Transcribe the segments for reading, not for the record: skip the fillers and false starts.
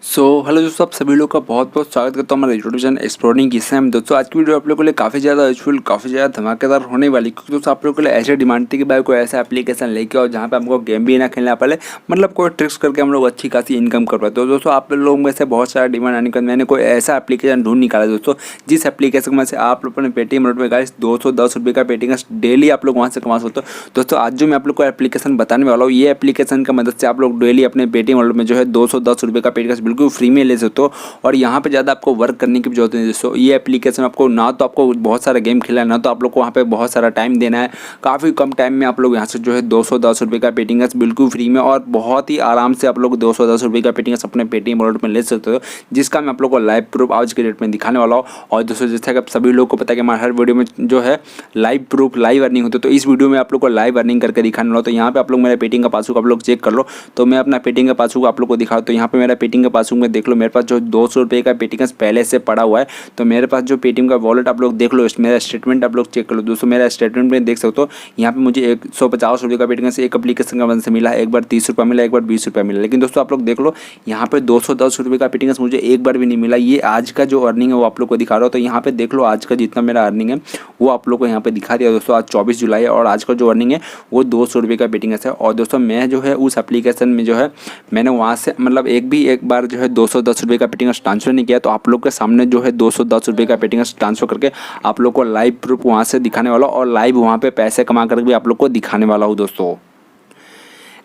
Hello दोस्तों, आप सभी लोग का बहुत बहुत स्वागत करता हूँ हमारे यूट्यूब चैनल एक्सप्लोरिंग किस्से में। दोस्तों आज की वीडियो आप लोगों के लिए काफ़ी ज़्यादा यूजफुल, काफ़ी ज़्यादा धमाकेदार होने वाली, क्योंकि दोस्तों आप लोगों के लिए ऐसे डिमांड थी कि भाई कोई ऐसा एप्लीकेशन लेके आओ जहाँ पे हमको गेम भी ना खेलना पड़े, मतलब कोई ट्रिक्स करके हम लोग अच्छी खासी इनकम कर पाए। तो दोस्तों आप लोग में से बहुत सारा डिमांड आने के बाद मैंने कोई ऐसा एप्लीकेशन ढूंढ निकाला दोस्तों, जिस एप्लीकेशन में से आप लोग अपने पेटीएम रोड में गाइस 210 रुपये का पेटीएम डेली आप लोग वहाँ से कमा सकते हो। दोस्तों आज जो मैं आप लोग को एप्लीकेशन बताने वाला हूँ, ये एप्लीकेशन की मदद से आप लोग डेली अपने पेटीएम रोड में जो है 210 रुपये का पेटीएम बिल्कुल फ्री में ले सकते हो। और यहाँ पे ज़्यादा आपको वर्क करने की भी जरूरत नहीं है दोस्तों। ये एप्लीकेशन आपको ना तो आपको बहुत सारा गेम खेलना है, ना तो आप लोग को वहाँ पे बहुत सारा टाइम देना है। काफ़ी कम टाइम में आप लोग यहाँ से जो है 210 रुपये का पेटीएम बिल्कुल फ्री में और बहुत ही आराम से आप लोग 210 रुपये का पेटीएम अपने पेटीएम वॉलेट में ले सकते हो, जिसका मैं आप लोग को लाइव प्रूफ आज के डेट में दिखाने वाला हूँ। और दोस्तों जैसे कि आप सभी लोग को पता है कि हमारे हर वीडियो में जो है लाइव प्रूफ, लाइव अर्निंग होती है, तो इस वीडियो में आप लोग को लाइव अर्निंग करके दिखाने वाला हूँ। तो यहाँ पे आप लोग मेरे पेटीएम का पासबुक आप लोग चेक कर लो। तो मैं अपना पेटीएम का पासबुक आप लोग को दिखाऊँ, तो यहाँ पे मेरा पेटीएम का पासबुक में देख लो, मेरे पास जो 200 रुपये का पेटीएम पहले से पड़ा हुआ है। तो मेरे पास जो पेटीएम का वॉलेट आप लोग देख लो, मेरा स्टेटमेंट आप लोग चेक कर लो। दोस्तों मेरा स्टेटमेंट में देख सकते हो, यहाँ पे मुझे 150 रुपये का पेटीएम से एक एप्लीकेशन का मदद से मिला है। एक बार 30 रुपये मिला, एक बार 20 रुपये मिला। लेकिन दोस्तों आप लोग देख लो, यहाँ पे 210 रुपये का पेटीएम मुझे एक बार भी नहीं मिला। ये आज का जो अर्निंग है वो आप लोग को दिखा रहा हो। तो यहाँ पे देख लो, आज का जितना मेरा अर्निंग है वो आप लोग को यहाँ पे दिखा दिया दोस्तों। आज 24 जुलाई है और आज का जो अर्निंग है वो 200 रुपये का पेटीएम है। और दोस्तों मैं जो है उस एप्लीकेशन में जो है मैंने वहाँ से मतलब एक बार जो है 210 रुपये का पेटीएम ट्रांसफर नहीं किया। तो आप लोग के सामने जो है 210 रुपये का पेटीएम ट्रांसफर करके आप लोग को लाइव प्रूफ वहाँ से दिखाने वाला और लाइव वहाँ पे पैसे कमा करके भी आप लोग को दिखाने वाला हूँ दोस्तों।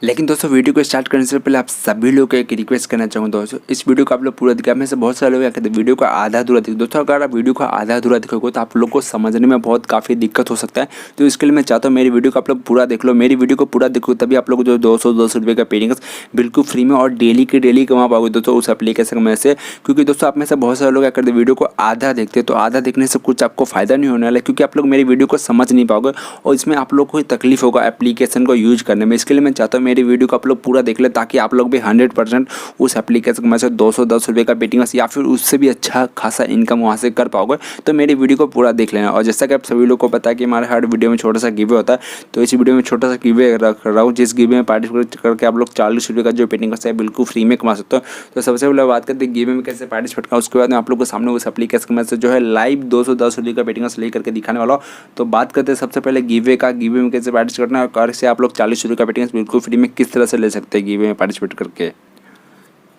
लेकिन दोस्तों वीडियो को स्टार्ट करने से पहले आप सभी लोग को एक रिक्वेस्ट करना चाहूँगा दोस्तों, इस वीडियो को आप लोग पूरा दिखा। में से बहुत सारे लोग कहते हैं वीडियो को आधा अधूरा दिखे। दोस्तों अगर आप वीडियो को आधा अधूरा दिखोगे तो आप लोग को समझने में बहुत काफ़ी दिक्कत हो सकता है। तो इसके लिए मैं चाहता हूँ मेरी वीडियो को आप लोग पूरा देख लो। मेरी वीडियो को पूरा देखो तभी आप लोग जो 210 रुपये का पेटीएम बिल्कुल फ्री में और डेली के डेली कमा पाओगे दोस्तों उस एप्लीकेशन में से। क्योंकि दोस्तों आप में से बहुत सारे लोग क्या करते हैं, वीडियो को आधा देखते हैं, तो आधा देखने से कुछ आपको फ़ायदा नहीं होने वाला है, क्योंकि आप लोग मेरी वीडियो को समझ नहीं पाओगे और इसमें आप लोग को ही तकलीफ होगा एप्लीकेशन को यूज करने में। इसके लिए मैं चाहता हूँ मेरी वीडियो को आप लोग पूरा देख ले, ताकि आप लोग भी 100% उस एप्लीकेशन में से 210 रुपये का पेटीएम या फिर उससे भी अच्छा खासा इनकम वहाँ से कर पाओगे। तो मेरी वीडियो को पूरा देख लेना। और जैसा कि आप सभी लोग को पता है कि हमारे हर वीडियो में छोटा सा गिवे होता है, तो इस वीडियो में छोटा सा गिवे रख रहा हूँ, जिस गिवे में पार्टिसिपेट करके आप लोग 40 रुपये का जो पेटीएम है बिल्कुल फ्री में कमा सकते हो। तो सबसे पहले बात करते हैं गिवे में कैसे पार्टिसिपेट करना। उसके बाद मैं आप लोग के सामने उस एप्लीकेशन में से जो है लाइव 210 रुपये का पेटीएम ले करके दिखाने वाला हूँ। तो बात करते हैं सबसे पहले गिवे का, गिवे में कैसे पार्टिसिपेट करना है और से आप लोग 40 रुपये का पेटीएम बिल्कुल फ्री में किस तरह से ले सकते हैं गिवे में पार्टिसिपेट करके।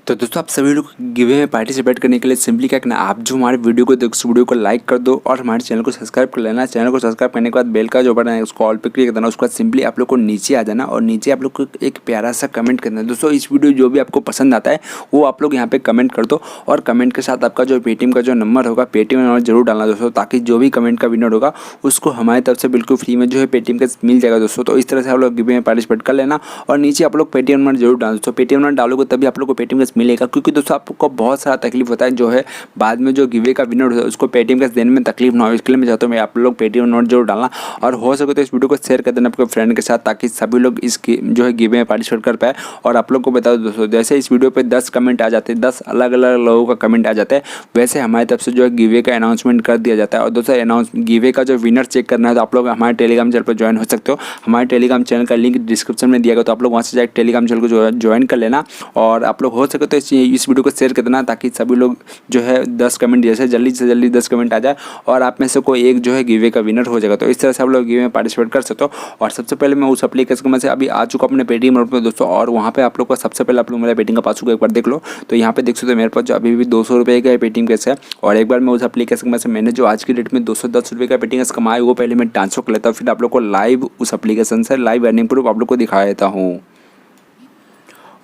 तो दोस्तों आप सभी लोग गिवे में पार्टिसिपेट करने के लिए सिंपली क्या करना, आप जो हमारे वीडियो को देखो उस वीडियो को लाइक कर दो और हमारे चैनल को सब्सक्राइब कर लेना। चैनल को सब्सक्राइब करने के बाद बेल का जो बटन है उसको ऑल पे क्लिक कर देना। उसके बाद सिंपली आप लोग को नीचे आ जाना और नीचे आप लोग को एक प्यारा सा कमेंट करना है। दोस्तों इस वीडियो जो भी आपको पसंद आता है वो आप लोग यहाँ पे कमेंट कर दो और कमेंट के साथ आपका जो पेटीएम का जो नंबर होगा, पेटीएम नंबर जरूर डालना दोस्तों, ताकि जो भी कमेंट का विनर होगा उसको हमारी तरफ से बिल्कुल फ्री में जो है पेटीएम का मिल जाएगा दोस्तों। तो इस तरह से आप लोग गिवे में पार्टिसिपेट कर लेना और नीचे आप लोग पेटीएम नंबर जरूर डालना दोस्तों। पेटीएम नंबर डालोगे तभी आप लोग को पेटीएम का मिलेगा, क्योंकि दोस्तों आपको बहुत सारा तकलीफ होता है जो है बाद में जो गिवे का विनर होता है उसको पेटीएम का देने में तकलीफ ना हो। इसके लिए मैं चाहता हूँ आप लोग पेटीएम नोट जरूर डालना और हो सके तो इस वीडियो को शेयर कर देना आपके फ्रेंड के साथ, ताकि सभी लोग इस जो है गिवे में पार्टिसिपेट कर पाए। और आप लोग को बता दो दोस्तों, जैसे इस वीडियो पे 10 कमेंट आ जाते हैं, 10 अलग अलग लोगों का कमेंट आ जाता है, वैसे हमारी तरफ से जो है गिवे का अनाउंसमेंट कर दिया जाता है। और दोस्तों गिवे का जो विनर चेक करना है तो आप लोग हमारे टेलीग्राम चैनल पर ज्वाइन हो सकते हो। हमारे टेलीग्राम चैनल का लिंक डिस्क्रिप्शन में दिया गया, तो आप लोग वहाँ से जाकर टेलीग्राम चैनल को ज्वाइन कर लेना। और आप लोग हो सके तो इस वीडियो को शेयर कर देना, ताकि सभी लोग जो है 10 कमेंट जैसे जल्दी से जल्दी 10 कमेंट आ जाए और आप में से कोई एक जो है गिवे का विनर हो जाएगा। तो इस तरह से आप लोग गिवे में पार्टिसिपेट कर सकते हो। और सबसे पहले मैं उस एप्लीकेशन में से अभी आ चुका अपने पेटीएम ऐप में दोस्तों, और वहाँ पे आप लोग को सबसे पहले आप लोग मेरा पेटीएम का पासबुक एक बार देख लो। तो यहाँ पे देख सकते हो मेरे पास जो अभी भी 200 रुपये का पेटीएम कैसे है। और एक बार मैं उस एप्लीकेशन में से मैंने जो आज की डेट में 210 रुपये का पेटीएम कमाया वो पहले मैं ट्रांसफर कर लेता हूँ, फिर आप लोग को लाइव उस एप्लीकेशन से लाइव अर्निंग प्रूफ आप लोग को दिखा देता हूँ।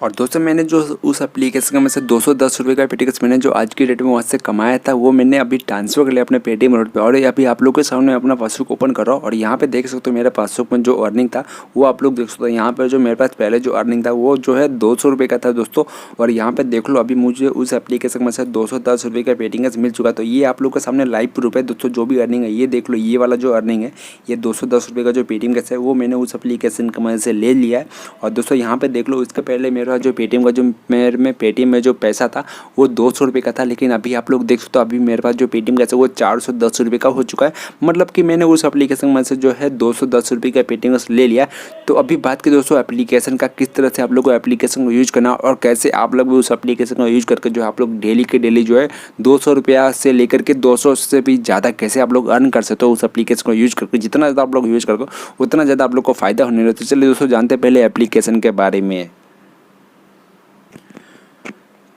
और दोस्तों मैंने जो उस एप्लीकेशन में से 210 रुपये का पेटीएम मैंने जो आज की डेट में वहाँ से कमाया था वो मैंने अभी ट्रांसफर कर लिया अपने पेटीएम रोड पे। और अभी आप लोग के सामने अपना पासबुक ओपन कर रहा हूँ और यहाँ पे देख सकते हो मेरे पासबुक में जो अर्निंग था वो आप लोग देख सकते हो। यहाँ पर जो मेरे पास पहले जो अर्निंग था वो जो है 200 रुपये का था दोस्तों। और यहाँ पे देख लो अभी मुझे उस एप्लीकेशन में से 210 रुपये का पेटीएम मिल चुका। तो ये आप लोग के सामने लाइव प्रूफ है दोस्तों, जो भी अर्निंग है ये देख लो। ये वाला जो अर्निंग है ये 210 रुपये का जो पेटीएम है वो मैंने उस एप्लीकेशन की मदद से ले लिया है। और दोस्तों यहाँ पे देख लो इसके पहले मेरे मेरा जो पेटीएम का जो मेरे में पेटीएम में जो पैसा था वो 200 रुपये का था, लेकिन अभी आप लोग देख सकते हो अभी मेरे पास जो पेटीएम का वो 410 रुपये का हो चुका है। मतलब कि मैंने उस एप्लीकेशन में से जो है 210 रुपये का पेटीएम ले लिया। तो अभी बात करें दोस्तों एप्लीकेशन का, किस तरह से आप लोग को एप्लीकेशन को यूज करना और कैसे आप लोग भी उस एप्लीकेशन को यूज करके जो आप लोग डेली के डेली जो है 200 रुपया से लेकर के 200 से भी ज़्यादा कैसे आप लोग अर्न कर सकते हो उस एप्लीकेशन को यूज करके। जितना ज़्यादा आप लोग यूज करोगे उतना ज़्यादा आप लोग को फायदा होने लगता है। चलिए दोस्तों जानते हैं पहले एप्लीकेशन के बारे में।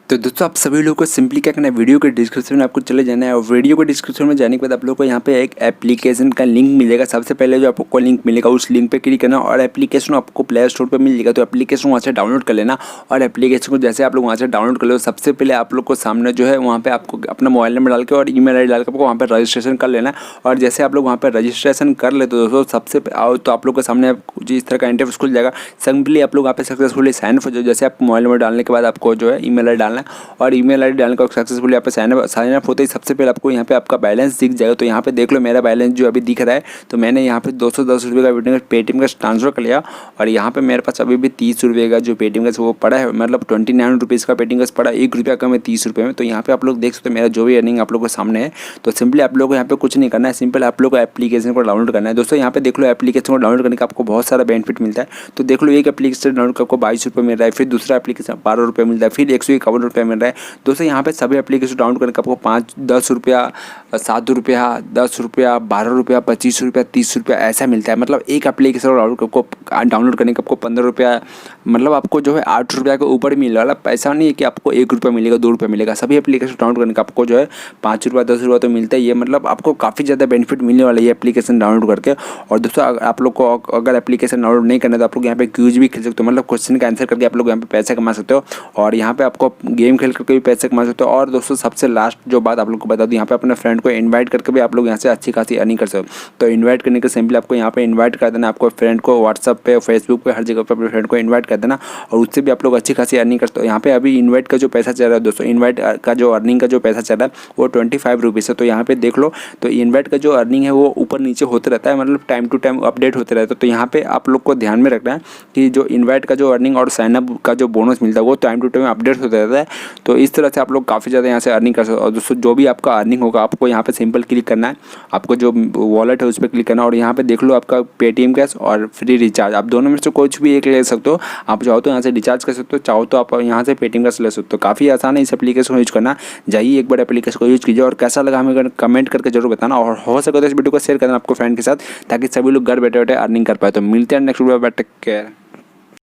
तो दोस्तों आप सभी लोगों को सिंपली क्या करना है, वीडियो के डिस्क्रिप्शन में आपको चले जाना है और वीडियो के डिस्क्रिप्शन में जाने के बाद आप लोगों को यहाँ पे एक एप्लीकेशन का लिंक मिलेगा। सबसे पहले जो आपको लिंक मिलेगा उस लिंक पे क्लिक करना और एप्लीकेशन आपको प्ले स्टोर पे मिल जाएगा। तो एप्लीकेशन वहाँ से डाउनलोड कर लेना और एप्लीकेशन को जैसे आप लोग वहाँ से डाउनलोड कर लो, सबसे पहले आप लोग को सामने जो है वहाँ पर आपको अपना मोबाइल नंबर डाल के और ईमेल आई डी डाल के आपको वहाँ पर रजिस्ट्रेशन कर लेना। और जैसे आप लोग वहाँ पर रजिस्ट्रेशन कर लेते हो दोस्तों सबसे आओ तो आप लोग के सामने इस तरह का इंटरफेस खुल जाएगा। सिंपली आप लोग वहाँ पर सक्सेसफुली साइन अप हो जाओ। जैसे आप मोबाइल नंबर डालने के बाद आपको जो है ईमेल आई डी डालना है और ईमेल आई डी डालने का सक्सेसफुली यहाँ पे साइन अप होते ही सबसे पहले आपको यहाँ पे आपका बैलेंस दिख जाएगा। तो यहाँ पे देख लो मेरा बैलेंस जो अभी दिख रहा है, तो मैंने यहाँ पे 210 रुपये का पेटीएम का ट्रांसफर कर लिया और यहाँ पे मेरे पास अभी भी 30 रुपये का जो पेटीएम का वो पड़ा है, मतलब 29 रुपीज़ का पेटीएम का पड़ा, 1 रुपया कम है 30 रुपये में। तो यहाँ पे आप लोग देख सकते हो मेरा जो भी अर्निंग आप लोग के सामने है। तो सिंपली आप लोग को यहाँ पे कुछ नहीं करना है, सिंपल आप लोग को एप्लीकेशन को डाउनलोड करना है। दोस्तों यहाँ पे देख लो एप्लीकेशन को डाउनलोड करने का आपको बहुत सारा बेनिफिट मिलता है। तो देख लो एक एप्लीकेशन डाउनलोड का आपको 22 रुपये मिल रहा है, फिर दूसरा एप्लीकेशन 12 रुपये मिलता है, फिर 151 रुपये मिल रहा है। दोस्तों यहाँ पे सभी एप्लीकेशन डाउनलोड करने का आपको 5, 10 रुपया, 7 रुपया, 10 रुपया, 12 रुपया, 25 रुपया, 30 रुपया ऐसा मिलता है। मतलब एक एप्लीकेशन डाउनलोड करने का आपको 15 रुपया, मतलब आपको जो है 8 रुपया के ऊपर मिल रहा है। पैसा नहीं है कि आपको 1 रुपया मिलेगा, 2 रुपया मिलेगा। सभी एप्लीकेशन डाउनलोड करने का आपको जो है 5 रुपया, 10 रुपया तो मिलता है। ये मतलब आपको काफ़ी ज़्यादा बेनिफिट मिलने वाला है ये एप्लीकेशन डाउनलोड करके। और दोस्तों आप लोग को अगर एप्लीकेशन डाउनलोड नहीं करना तो आप लोग यहाँ पे क्यूज भी खेल सकते हो, मतलब क्वेश्चन का आंसर करके आप लोग यहाँ पे पैसे कमा सकते हो और यहाँ पे आपको गेम खेल करके भी पैसे कमा सकते हो। और दोस्तों सबसे लास्ट जो बात आप लोग को बता दूं, यहाँ पे अपने फ्रेंड को इनवाइट करके भी आप लोग यहाँ से अच्छी खासी अर्निंग कर सकते हो। तो इनवाइट करने के सिंपली आपको यहाँ पे इनवाइट कर देना, आपको फ्रेंड को व्हाट्सअप पे, फेसबुक पे, हर जगह पे अपने फ्रेंड को इनवाइट कर देना और उससे भी आप लोग अच्छी खासी अर्निंग कर सकते हो। यहाँ पे अभी इनवाइट का जो पैसा चल रहा है दोस्तों, इनवाइट का जो अर्निंग का जो पैसा चल रहा है वो 25 रुपीज़ है। तो यहाँ पे देख लो, तो इनवाइट का जो अर्निंग है वो ऊपर नीचे होते रहता है, मतलब टाइम टू टाइम अपडेट होते रहता है। तो यहाँ पे आप लोग को ध्यान में रखना है कि जो इनवाइट का जो अर्निंग और साइनअप का जो बोनस मिलता है वो टाइम टू टाइम अपडेट होता रहता है। तो इस तरह से आप लोग काफ़ी ज़्यादा यहाँ से अर्निंग कर सकते हो। और दोस्तों जो भी आपका अर्निंग होगा आपको यहाँ पे सिंपल क्लिक करना है, आपको जो वॉलेट है उस पर क्लिक करना और यहाँ पे देख लो आपका पेटीएम कैश और फ्री रिचार्ज, आप दोनों में से कुछ भी एक ले सकते हो। आप चाहो तो यहाँ से रिचार्ज कर सकते हो, चाहो तो आप यहाँ से पेटीएम कैश ले सकते हो। काफ़ी आसान है इस एप्लीकेशन को यूज करना। जाइए एक बार एप्लीकेशन को यूज कीजिए और कैसा लगा हमें कमेंट करके जरूर बताना और हो सके तो इस वीडियो को शेयर करना आपको फ्रेंड के साथ, ताकि सभी लोग घर बैठे बैठे अर्निंग कर पाए। तो मिलते हैं नेक्स्ट वीडियो में, टेक केयर।